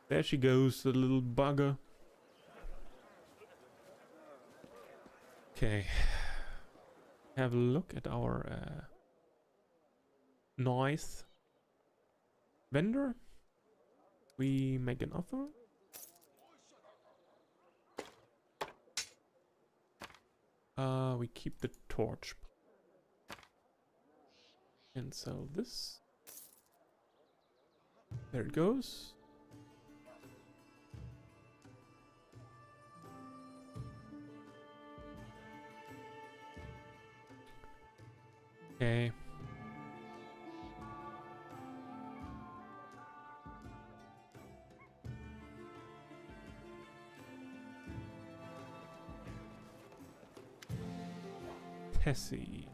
There she goes, the little bugger. Okay. Have a look at our noise vendor. We make an offer. We keep the torch and sell this. There it goes. Okay. Tessie.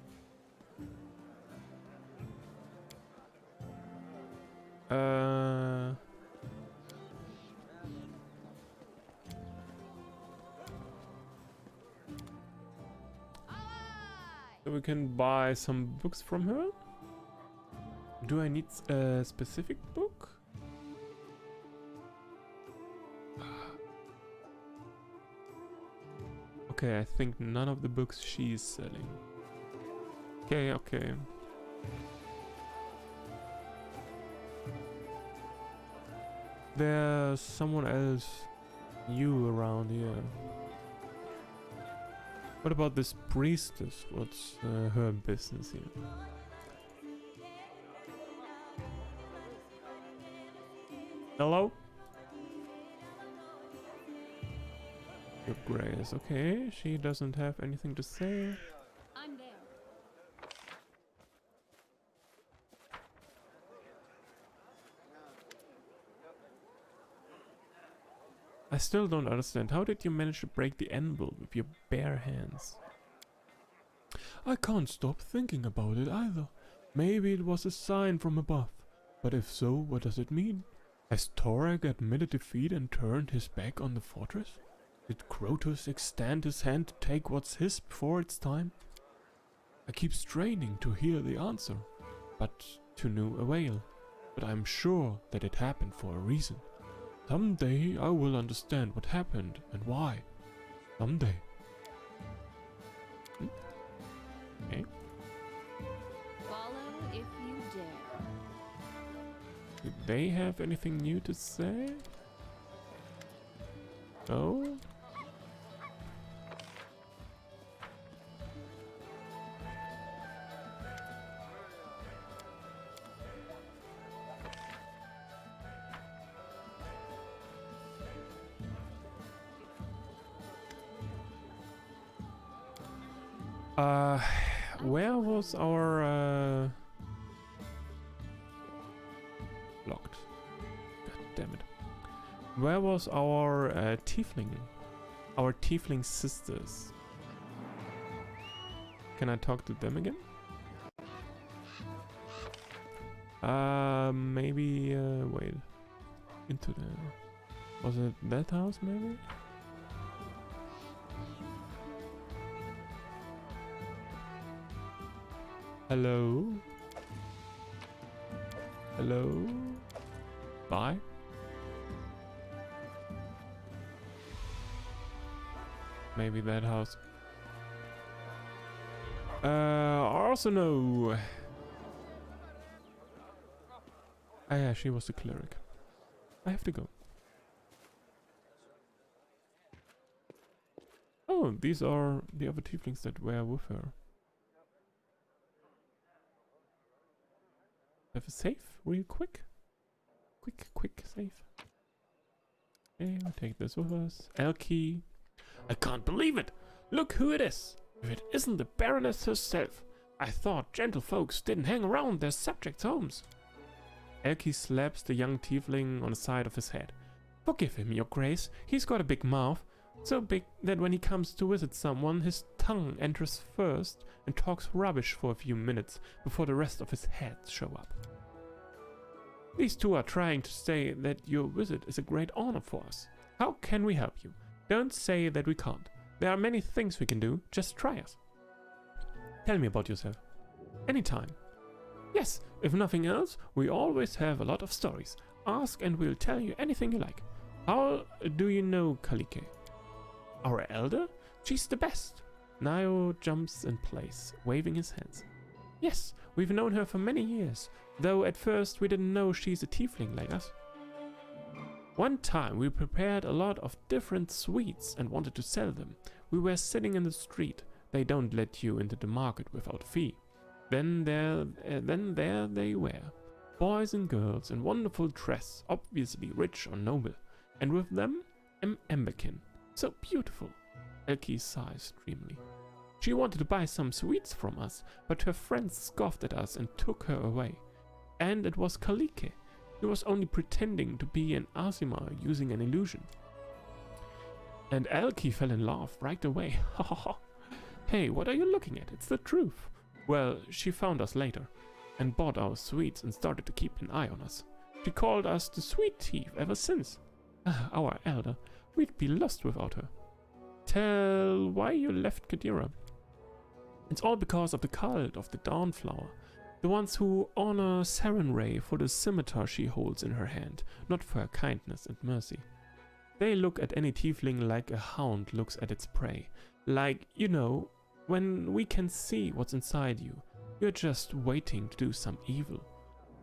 So we can buy some books from her. Do I need a specific book? Okay, I think none of the books she's selling. Okay, okay. There's someone else new around here. What about this priestess? What's her business here? Hello? Your Grace, okay. She doesn't have anything to say. I'm there. I still don't understand. How did you manage to break the anvil with your bare hands? I can't stop thinking about it either. Maybe it was a sign from above. But if so, what does it mean? Has Torag admitted defeat and turned his back on the fortress? Did Crotus extend his hand to take what's his before it's time? I keep straining to hear the answer, but to no avail. But I'm sure that it happened for a reason. Someday I will understand what happened and why. Someday. Okay. Follow if you dare. Do they have anything new to say? No? Where was our locked? God damn it. Where was our tiefling? Our tiefling sisters. Can I talk to them again? Maybe wait. Into the, was it that house maybe? Hello? Hello? Bye? Maybe that house. Also no. Ah yeah, she was the cleric. I have to go. Oh, these are the other tieflings that were with her. Have a save real quick. Quick save. Okay, we'll take this with us. Elkie. I can't believe it! Look who it is! If it isn't the Baroness herself. I thought gentlefolks didn't hang around their subjects' homes. Elkie slaps the young tiefling on the side of his head. Forgive him, your grace. He's got a big mouth. So big that when he comes to visit someone, his tongue enters first and talks rubbish for a few minutes before the rest of his head show up. These two are trying to say that your visit is a great honor for us. How can we help you? Don't say that we can't. There are many things we can do, just try us. Tell me about yourself. Anytime. Yes, if nothing else, we always have a lot of stories. Ask and we'll tell you anything you like. How do you know Kalike? Our elder? She's the best. Nio jumps in place, waving his hands. Yes, we've known her for many years, though at first we didn't know she's a tiefling like us. One time we prepared a lot of different sweets and wanted to sell them. We were sitting in the street. They don't let you into the market without fee. Then there they were. Boys and girls in wonderful dress, obviously rich or noble. And with them, Emberkin. So beautiful. Elkie sighs dreamily. She wanted to buy some sweets from us, but her friends scoffed at us and took her away. And it was Kalike. He was only pretending to be an Azima using an illusion. And Elkie fell in love right away. Ha ha ha. Hey, what are you looking at? It's the truth. Well, she found us later and bought our sweets and started to keep an eye on us. She called us the sweet thief ever since. Our elder. We'd be lost without her. Tell why you left Kadira. It's all because of the cult of the Dawnflower. The ones who honor Sarenrae for the scimitar she holds in her hand, not for her kindness and mercy. They look at any tiefling like a hound looks at its prey. Like, you know, when we can see what's inside you, you're just waiting to do some evil.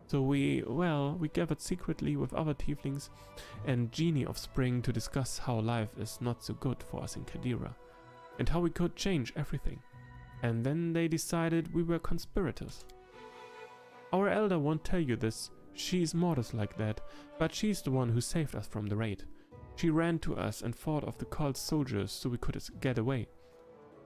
So we gathered secretly with other tieflings and genie of spring to discuss how life is not so good for us in Kadira, and how we could change everything. And then they decided we were conspirators. Our elder won't tell you this, she's modest like that, but she's the one who saved us from the raid. She ran to us and fought off the cult's soldiers so we could get away.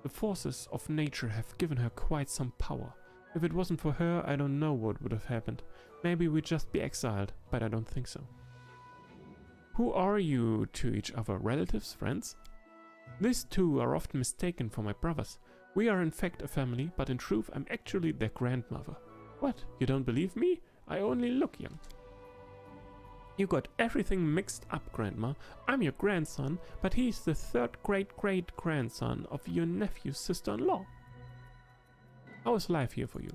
The forces of nature have given her quite some power. If it wasn't for her, I don't know what would have happened. Maybe we'd just be exiled, but I don't think so. Who are you to each other? Relatives? Friends? These two are often mistaken for my brothers. We are in fact a family, but in truth I'm actually their grandmother. What? You don't believe me? I only look young. You got everything mixed up, Grandma. I'm your grandson, but he's the third great-great-grandson of your nephew's sister-in-law. How is life here for you?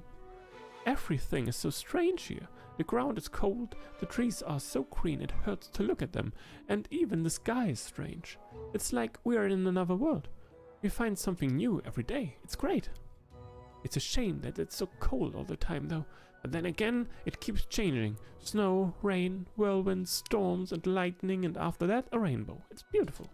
Everything is so strange here. The ground is cold, the trees are so green it hurts to look at them, and even the sky is strange. It's like we are in another world. We find something new every day. It's great. It's a shame that it's so cold all the time though, but then again it keeps changing. Snow, rain, whirlwinds, storms and lightning, and after that a rainbow. It's beautiful.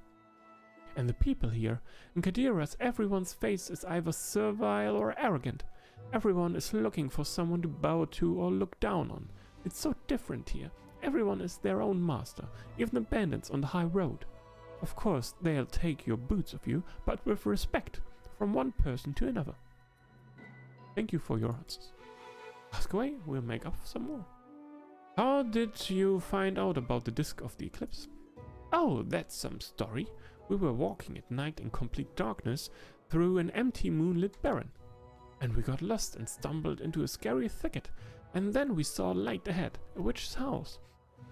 And the people here, in Kadira's everyone's face is either servile or arrogant. Everyone is looking for someone to bow to or look down on. It's so different here. Everyone is their own master, even the bandits on the high road. Of course, they'll take your boots of you, but with respect, from one person to another. Thank you for your answers. Ask away, we'll make up some more. How did you find out about the disk of the eclipse? Oh, that's some story. We were walking at night in complete darkness through an empty moonlit barren. And we got lost and stumbled into a scary thicket. And then we saw light ahead, a witch's house.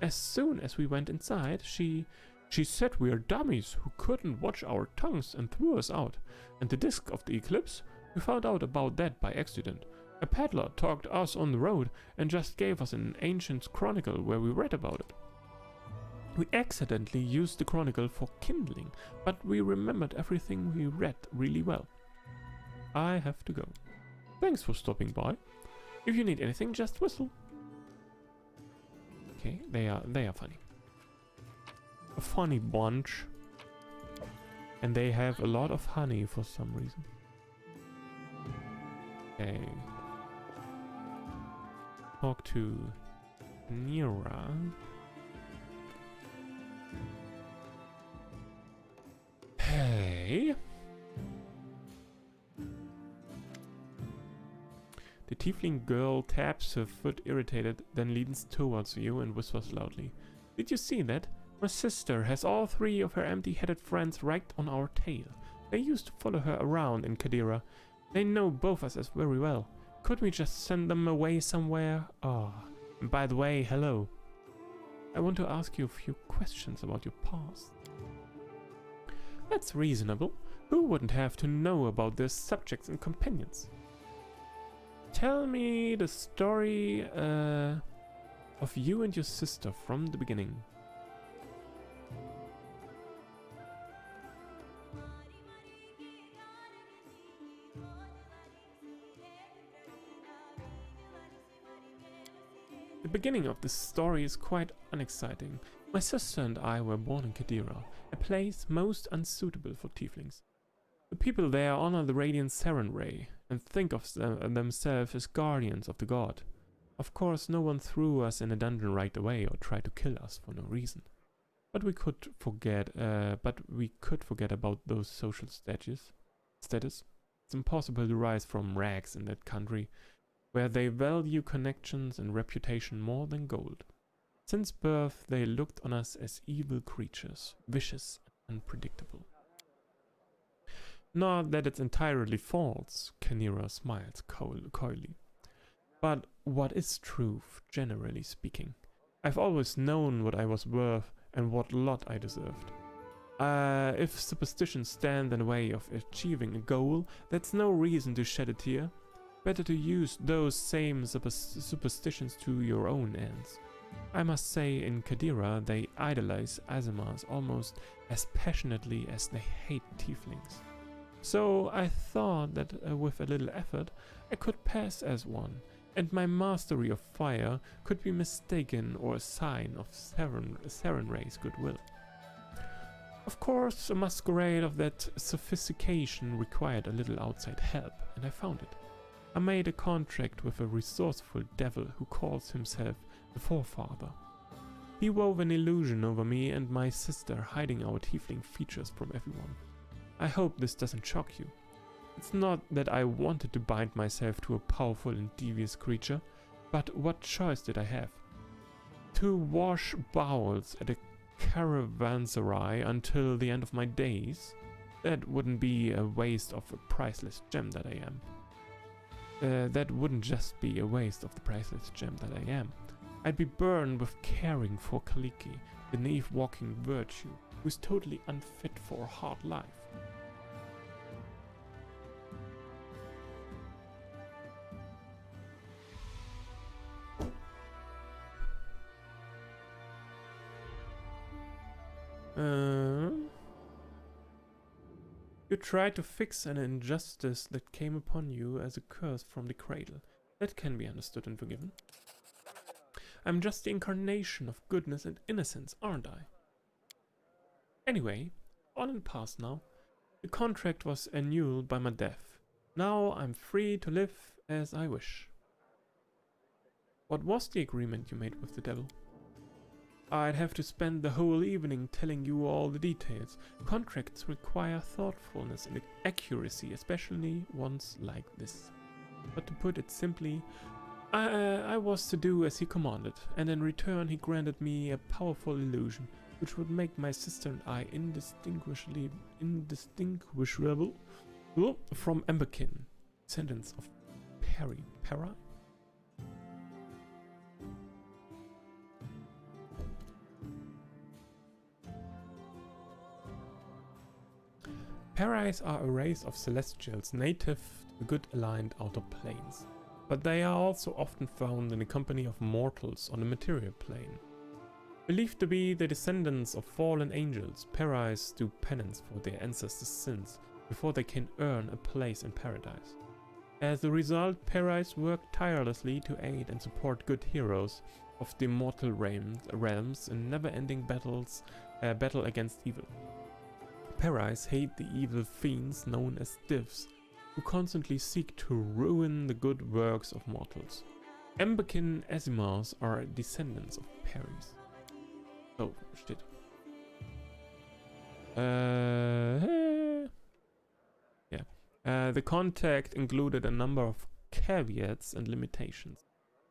As soon as we went inside, she said we are dummies who couldn't watch our tongues and threw us out. And the disk of the eclipse? We found out about that by accident. A peddler talked us on the road and just gave us an ancient chronicle where we read about it. We accidentally used the chronicle for kindling, but we remembered everything we read really well. I have to go. Thanks for stopping by. If you need anything, just whistle. Okay, they are funny. A funny bunch. And they have a lot of honey for some reason. Okay. Talk to Nira. Hey. The tiefling girl taps her foot irritated, then leans towards you and whispers loudly. Did you see that? My sister has all three of her empty-headed friends right on our tail. They used to follow her around in Kadira. They know both of us very well. Could we just send them away somewhere? Ah, and by the way, hello. I want to ask you a few questions about your past. That's reasonable. Who wouldn't have to know about their subjects and companions? Tell me the story of you and your sister from the beginning. The beginning of this story is quite unexciting. My sister and I were born in Kadira, a place most unsuitable for tieflings. The people there honor the radiant Saren ray and think of themselves as guardians of the god. Of course, no one threw us in a dungeon right away or tried to kill us for no reason. But we could forget about those social status. It's impossible to rise from rags in that country, where they value connections and reputation more than gold. Since birth, they looked on us as evil creatures, vicious and unpredictable. Not that it's entirely false, Kanira smiled coyly. But what is truth, generally speaking? I've always known what I was worth and what lot I deserved. If superstitions stand in the way of achieving a goal, that's no reason to shed a tear. Better to use those same superstitions to your own ends. I must say, in Kadira, they idolize Azimas almost as passionately as they hate tieflings. So I thought that with a little effort, I could pass as one, and my mastery of fire could be mistaken or a sign of Saren Ray's goodwill. Of course, a masquerade of that sophistication required a little outside help, and I found it. I made a contract with a resourceful devil who calls himself the Forefather. He wove an illusion over me and my sister, hiding our tiefling features from everyone. I hope this doesn't shock you. It's not that I wanted to bind myself to a powerful and devious creature, but what choice did I have? To wash bowels at a caravanserai until the end of my days? That wouldn't be a waste of a priceless gem that I am. That wouldn't just be a waste of the priceless gem that I am. I'd be burned with caring for Kaliki, the naive walking virtue, who's totally unfit for a hard life. You tried to fix an injustice that came upon you as a curse from the cradle. That can be understood and forgiven. I'm just the incarnation of goodness and innocence, aren't I? Anyway, all in the past now. The contract was annulled by my death. Now I'm free to live as I wish. What was the agreement you made with the devil? I'd have to spend the whole evening telling you all the details. Contracts require thoughtfulness and accuracy, especially ones like this. But to put it simply, I was to do as he commanded, and in return he granted me a powerful illusion, which would make my sister and I indistinguishable from Emberkin, descendants of Peri. Peris are a race of celestials native to the good-aligned outer planes, but they are also often found in the company of mortals on the material plane. Believed to be the descendants of fallen angels, Peris do penance for their ancestors' sins before they can earn a place in paradise. As a result, Peris work tirelessly to aid and support good heroes of the mortal realms in never-ending battle against evil. Peris hate the evil fiends known as divs, who constantly seek to ruin the good works of mortals. Emberkin Azimas are descendants of Peris. Oh, shit. The contract included a number of caveats and limitations.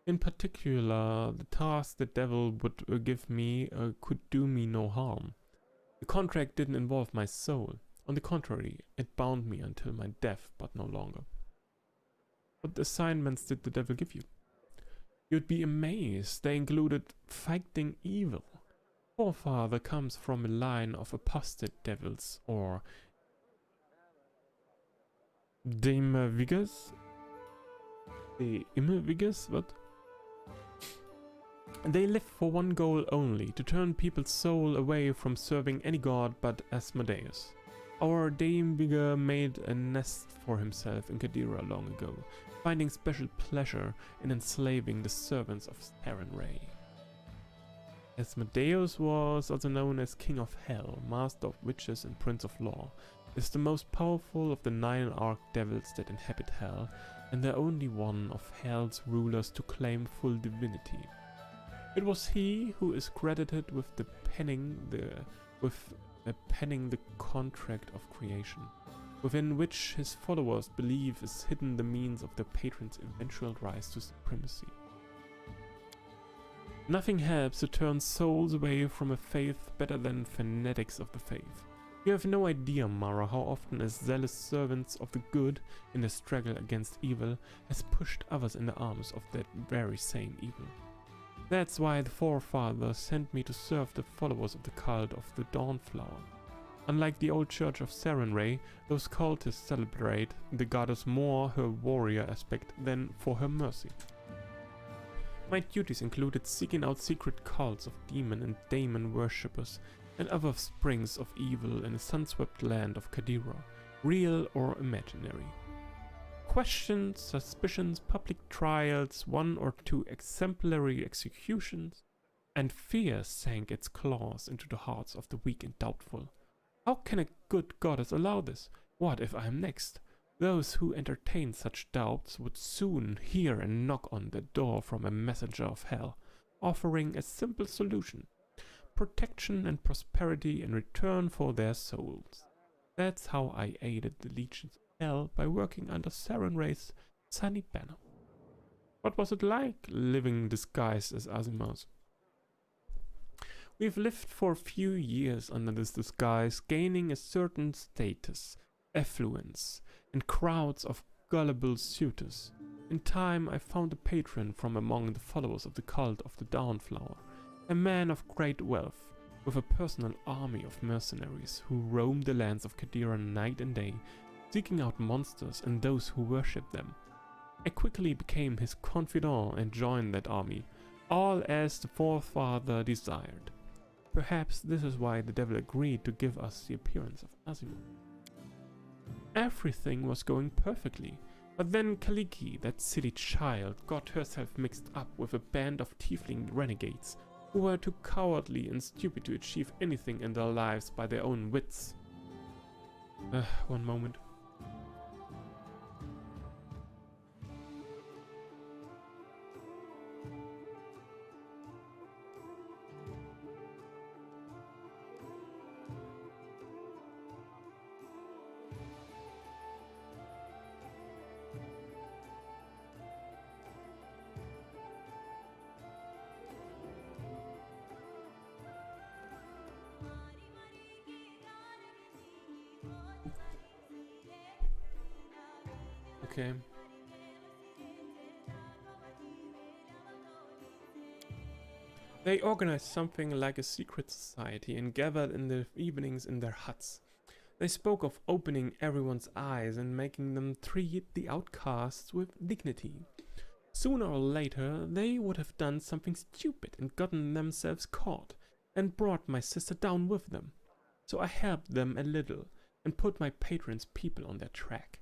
In particular, the task the devil would give me could do me no harm. The contract didn't involve my soul. On the contrary, it bound me until my death, but no longer. What assignments did the devil give you? You'd be amazed. They included fighting evil. Forefather comes from a line of apostate devils, or Demavigas? The Immelvigas? What? They live for one goal only, to turn people's soul away from serving any god but Asmodeus. Our Kingmaker made a nest for himself in Qadira long ago, finding special pleasure in enslaving the servants of Sarenrae. Asmodeus was also known as King of Hell, Master of Witches and Prince of Law, is the most powerful of the 9 archdevils that inhabit Hell, and the only one of Hell's rulers to claim full divinity. It was he who is credited with penning the contract of creation, within which his followers believe is hidden the means of their patron's eventual rise to supremacy. Nothing helps to turn souls away from a faith better than fanatics of the faith. You have no idea, Mara, how often a zealous servant of the good in the struggle against evil has pushed others in the arms of that very same evil. That's why the forefathers sent me to serve the followers of the cult of the Dawnflower. Unlike the old church of Sarenrae, those cultists celebrate the goddess more her warrior aspect than for her mercy. My duties included seeking out secret cults of demon and daemon worshippers and other springs of evil in the sun-swept land of Qadira, real or imaginary. Questions, suspicions, public trials, 1 or 2 exemplary executions, and fear sank its claws into the hearts of the weak and doubtful. How can a good goddess allow this? What if I am next? Those who entertain such doubts would soon hear a knock on the door from a messenger of hell, offering a simple solution: protection and prosperity in return for their souls. That's how I aided the legions of hell by working under Sarenrae's sunny banner. What was it like living disguised as Azimos? We've lived for a few years under this disguise, gaining a certain status, affluence, and crowds of gullible suitors. In time I found a patron from among the followers of the cult of the Dawnflower, a man of great wealth, with a personal army of mercenaries who roam the lands of Qadira night and day, seeking out monsters and those who worship them. I quickly became his confidant and joined that army, all as the forefather desired. Perhaps this is why the devil agreed to give us the appearance of Azimuth. Everything was going perfectly, but then Kaliki, that silly child, got herself mixed up with a band of tiefling renegades who were too cowardly and stupid to achieve anything in their lives by their own wits. One moment. Okay. They organized something like a secret society and gathered in the evenings in their huts. They spoke of opening everyone's eyes and making them treat the outcasts with dignity. Sooner or later, they would have done something stupid and gotten themselves caught, and brought my sister down with them. So I helped them a little, and put my patron's people on their track.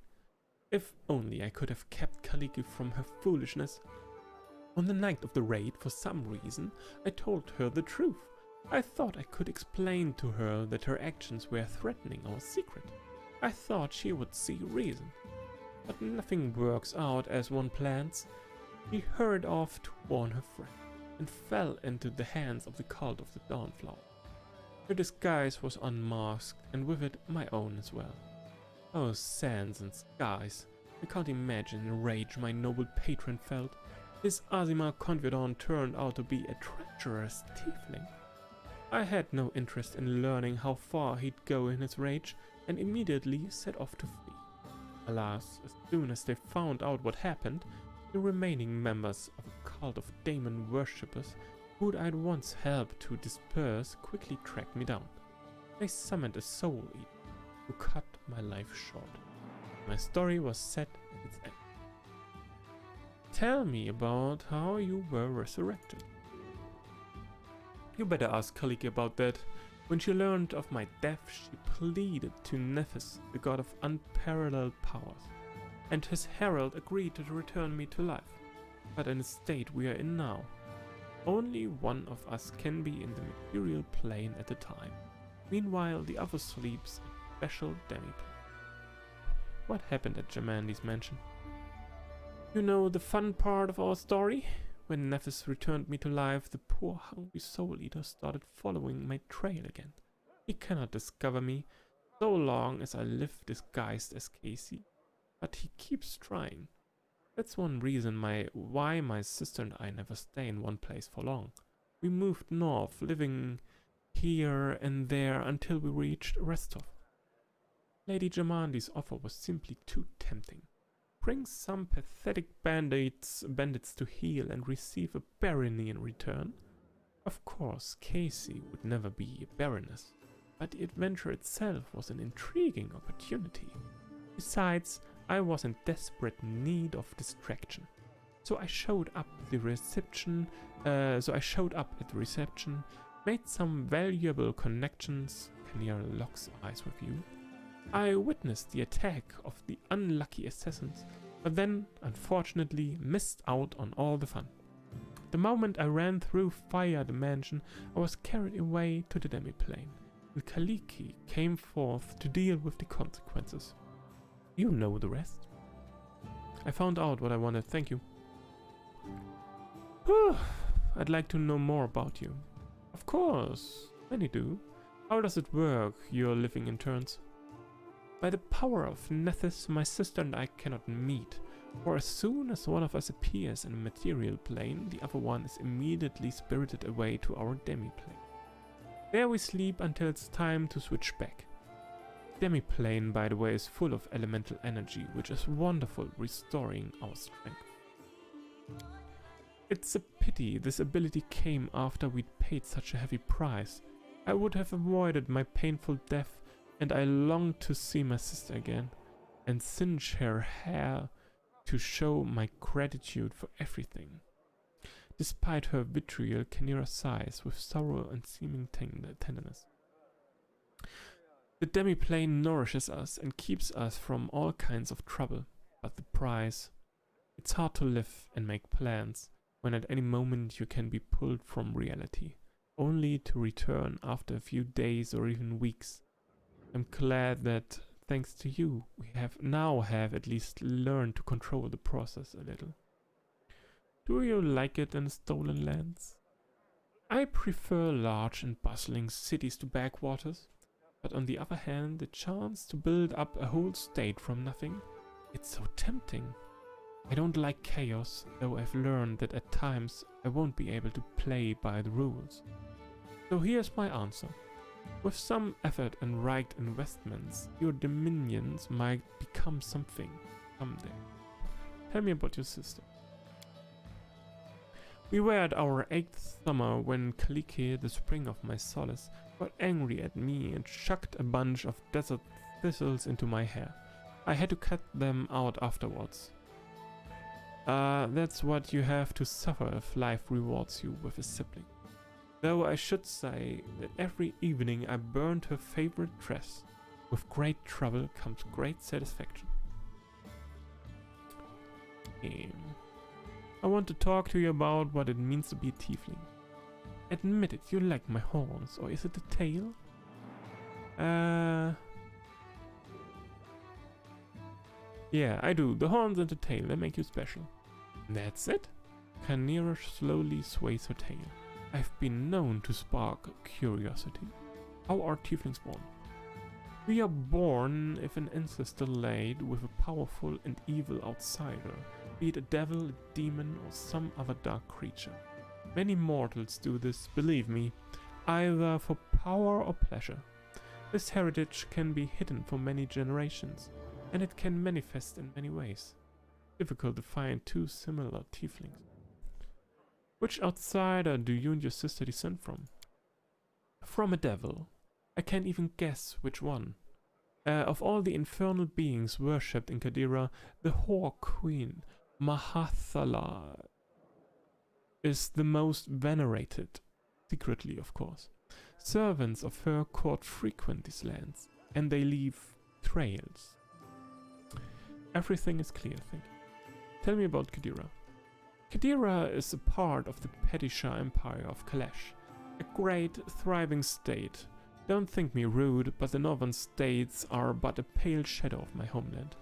If only I could have kept Kaliki from her foolishness. On the night of the raid, for some reason, I told her the truth. I thought I could explain to her that her actions were threatening our secret. I thought she would see reason. But nothing works out as one plans. She hurried off to warn her friend, and fell into the hands of the cult of the Dawnflower. Her disguise was unmasked, and with it my own as well. Oh, sands and skies, I can't imagine the rage my noble patron felt. His Azima confidant turned out to be a treacherous tiefling. I had no interest in learning how far he'd go in his rage, and immediately set off to flee. Alas, as soon as they found out what happened, the remaining members of a cult of daemon worshippers, who I'd once helped to disperse, quickly tracked me down. They summoned a soul eater, who cut my life short. My story was set at its end. Tell me about how you were resurrected. You better ask Kaliki about that. When she learned of my death, she pleaded to Nephis, the god of unparalleled powers, and his herald agreed to return me to life. But in the state we are in now, only one of us can be in the material plane at a time. Meanwhile, the other sleeps in a special demi-plane. What happened at Jamandi's mansion? You know the fun part of our story? When Nephis returned me to life, the poor hungry soul eater started following my trail again. He cannot discover me so long as I live disguised as Casey, but he keeps trying. That's one reason why my sister and I never stay in one place for long. We moved north, living here and there until we reached Restov. Lady Jamandi's offer was simply too tempting. Bring some pathetic bandits to heal and receive a barony in return. Of course, Casey would never be a baroness, but the adventure itself was an intriguing opportunity. Besides, I was in desperate need of distraction, so I showed up at the reception. Made some valuable connections. Kanira locks eyes with you. I witnessed the attack of the unlucky assassins, but then, unfortunately, missed out on all the fun. The moment I ran through fire the mansion, I was carried away to the demi-plane, and Kaliki came forth to deal with the consequences. You know the rest. I found out what I wanted, thank you. I'd like to know more about you. Of course, many do. How does it work, your living in turns? By the power of Nethys, my sister and I cannot meet, for as soon as one of us appears in a material plane, the other one is immediately spirited away to our demi-plane. There we sleep until it's time to switch back. Demi-plane, by the way, is full of elemental energy, which is wonderful, restoring our strength. It's a pity this ability came after we'd paid such a heavy price. I would have avoided my painful death, and I longed to see my sister again, and singe her hair to show my gratitude for everything. Despite her vitriol, Kanira sighs with sorrow and seeming tenderness. The demi-plane nourishes us and keeps us from all kinds of trouble, but the price... It's hard to live and make plans when at any moment you can be pulled from reality, only to return after a few days or even weeks. I'm glad that, thanks to you, we have at least learned to control the process a little. Do you like it in stolen lands? I prefer large and bustling cities to backwaters, but on the other hand, the chance to build up a whole state from nothing, it's so tempting. I don't like chaos, though I've learned that at times I won't be able to play by the rules. So here's my answer. With some effort and right investments, your dominions might become something someday. Tell me about your sister. We were at our 8th summer when Kaliki, the spring of my solace, got angry at me and chucked a bunch of desert thistles into my hair. I had to cut them out afterwards. That's what you have to suffer if life rewards you with a sibling. Though I should say that every evening I burned her favorite dress. With great trouble comes great satisfaction. I want to talk to you about what it means to be a tiefling. Admit it, you like my horns, or is it the tail? Yeah, I do. The horns and the tail, they make you special. That's it? Kanira slowly sways her tail. I've been known to spark curiosity. How are tieflings born? We are born if an ancestor laid with a powerful and evil outsider, be it a devil, a demon, or some other dark creature. Many mortals do this, believe me, either for power or pleasure. This heritage can be hidden for many generations, and it can manifest in many ways. Difficult to find two similar tieflings. Which outsider do you and your sister descend from? From a devil. I can't even guess which one. Of all the infernal beings worshipped in Kadira, the whore queen, Mahathala, is the most venerated. secretly of course. Servants of her court frequent these lands, and they leave trails. Everything is clear, I think. Tell me about Qadira. Qadira is a part of the Pedisha Empire of Kalesh, a great, thriving state. Don't think me rude, but the northern states are but a pale shadow of my homeland.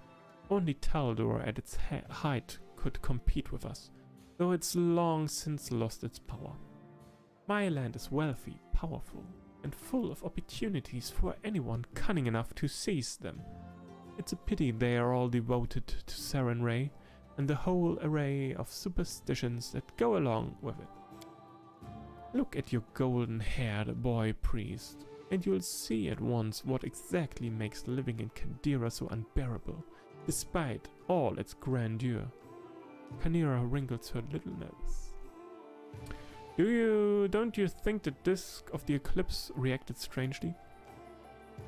Only Taldor at its height could compete with us, though it's long since lost its power. My land is wealthy, powerful, and full of opportunities for anyone cunning enough to seize them. It's a pity they are all devoted to Sarenrae and the whole array of superstitions that go along with it. Look at your golden-haired boy priest, and you'll see at once what exactly makes living in Qadira so unbearable, despite all its grandeur. Khaneera wrinkles her little nose. Don't you think the disk of the eclipse reacted strangely?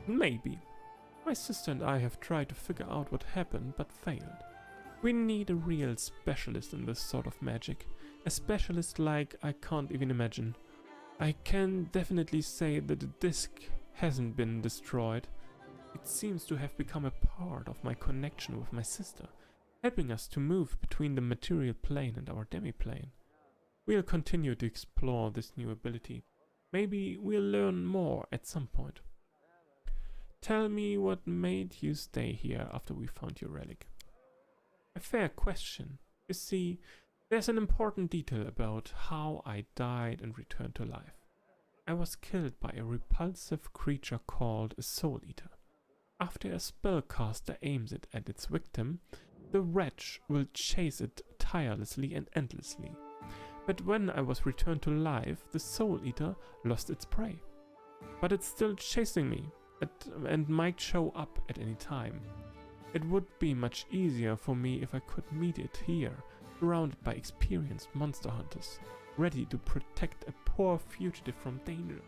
Maybe. My sister and I have tried to figure out what happened, but failed. We need a real specialist in this sort of magic. A specialist like I can't even imagine. I can definitely say that the disk hasn't been destroyed. It seems to have become a part of my connection with my sister, helping us to move between the material plane and our demi-plane. We'll continue to explore this new ability. Maybe we'll learn more at some point. Tell me what made you stay here after we found your relic. A fair question. You see, there's an important detail about how I died and returned to life. I was killed by a repulsive creature called a Soul Eater. After a spellcaster aims it at its victim, the wretch will chase it tirelessly and endlessly. But when I was returned to life, the Soul Eater lost its prey. But it's still chasing me, and might show up at any time. It would be much easier for me if I could meet it here, surrounded by experienced monster hunters, ready to protect a poor fugitive from danger.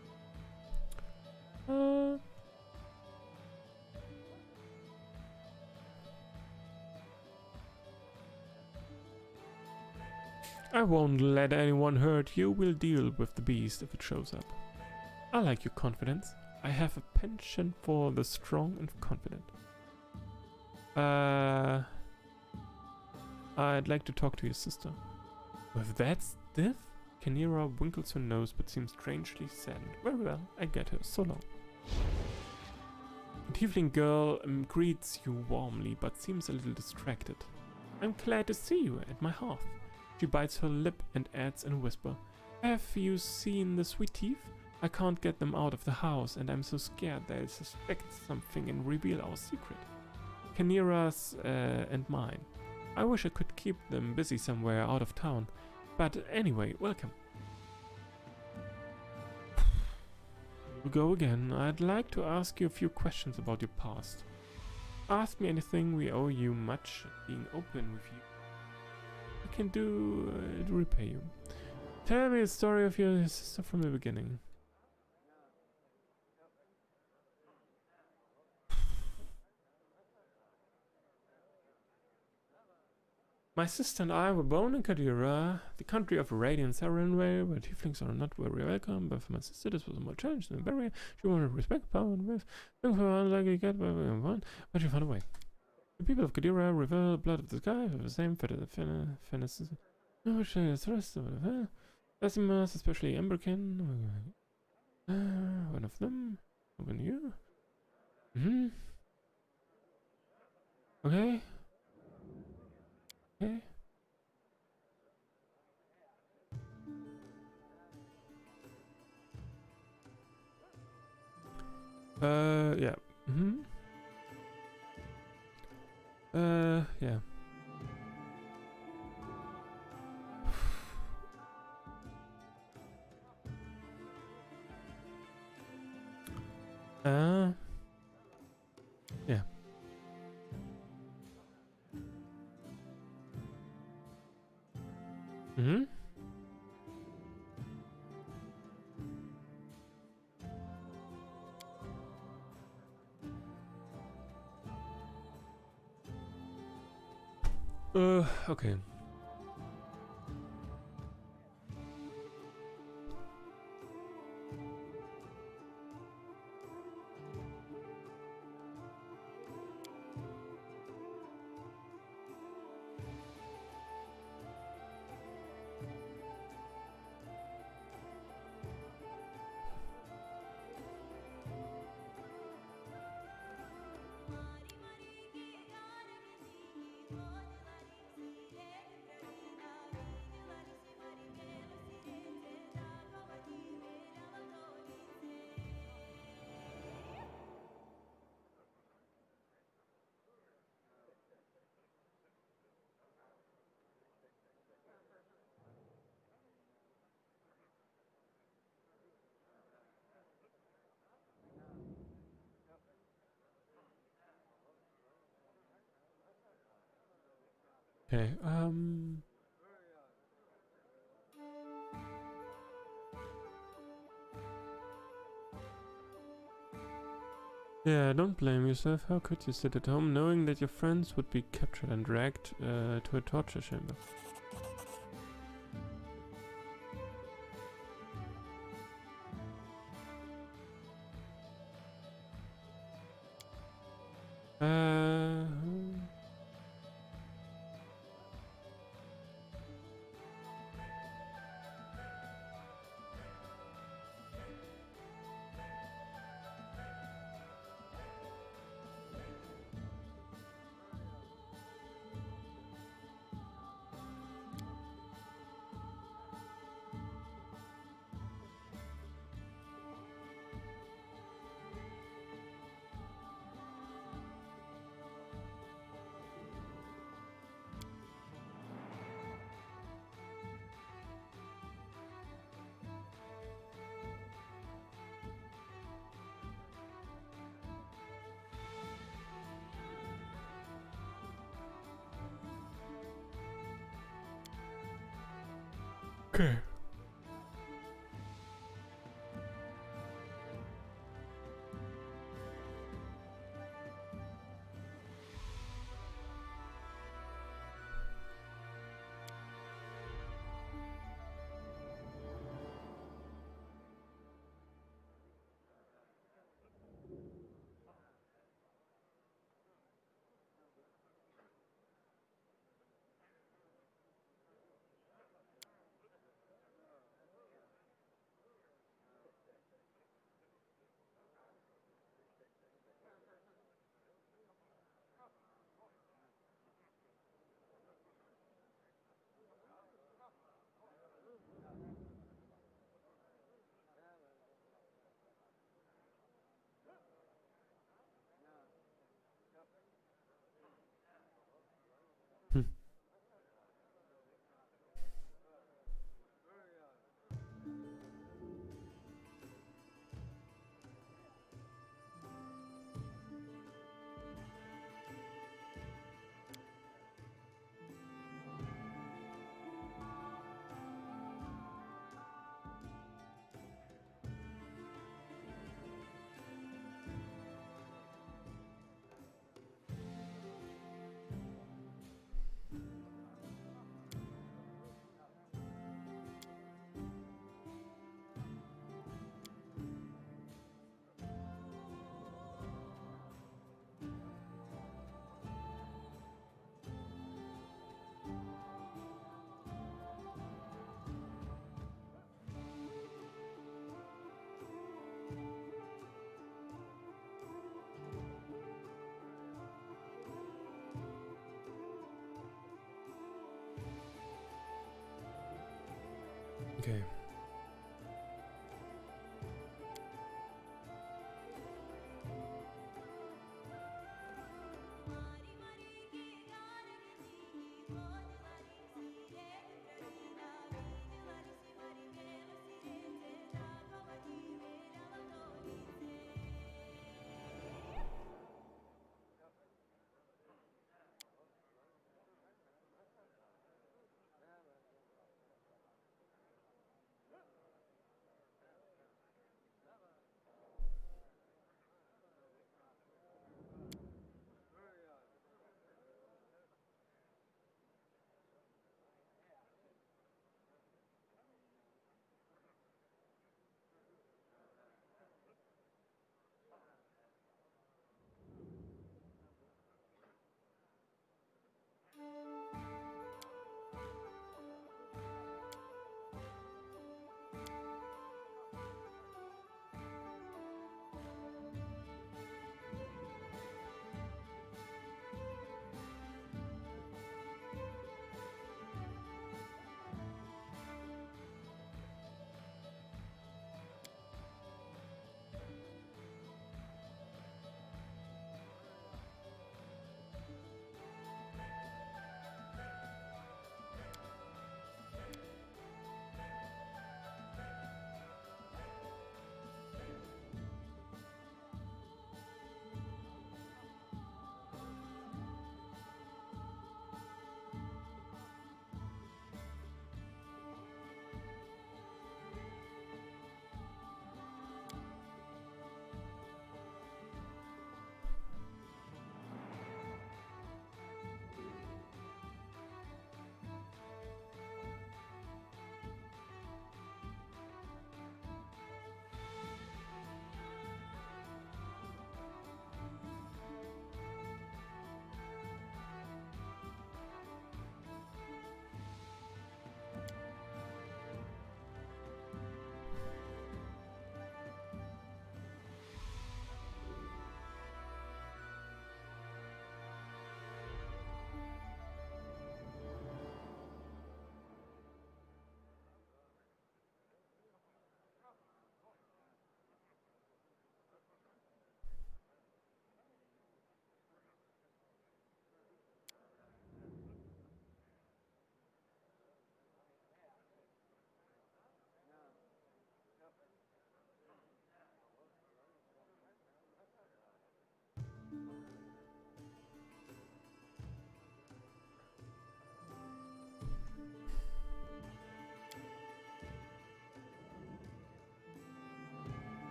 I won't let anyone hurt you. We'll deal with the beast if it shows up. I like your confidence. I have a penchant for the strong and confident. I'd like to talk to your sister. With that stiff? Khaneera winkles her nose but seems strangely saddened. Very well, I get her. So long. The tiefling girl greets you warmly but seems a little distracted. I'm glad to see you at my hearth. She bites her lip and adds in a whisper. Have you seen the sweet teeth? I can't get them out of the house and I'm so scared they'll suspect something and reveal our secret. Khaneera's and mine. I wish I could keep them busy somewhere out of town. But anyway, welcome. We'll go again. I'd like to ask you a few questions about your past. Ask me anything. We owe you much. Being open with you, I can do to repay you. Tell me the story of your sister from the beginning. My sister and I were born in Qadira, the country of radiant Sarenrae, where tieflings are not very welcome, but for my sister this was a more challenge than a barrier. She wanted respect, power, and wealth. Looking for one like a cat, but she found a way. The people of Qadira revel the blood of the sky with the same fairness. No, which is the rest of it. Decimas, especially Emberkin. One of them. Open you. Okay. Okay. Yeah. Yeah. Yeah. Okay. Okay, yeah, don't blame yourself. How could you sit at home knowing that your friends would be captured and dragged to a torture chamber? Uh, okay. Hmm. Okay.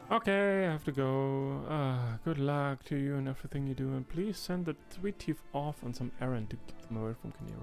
Okay, I have to go. Good luck to you and everything you do, and please send the 3 teeth off on some errand to keep them away from Canero.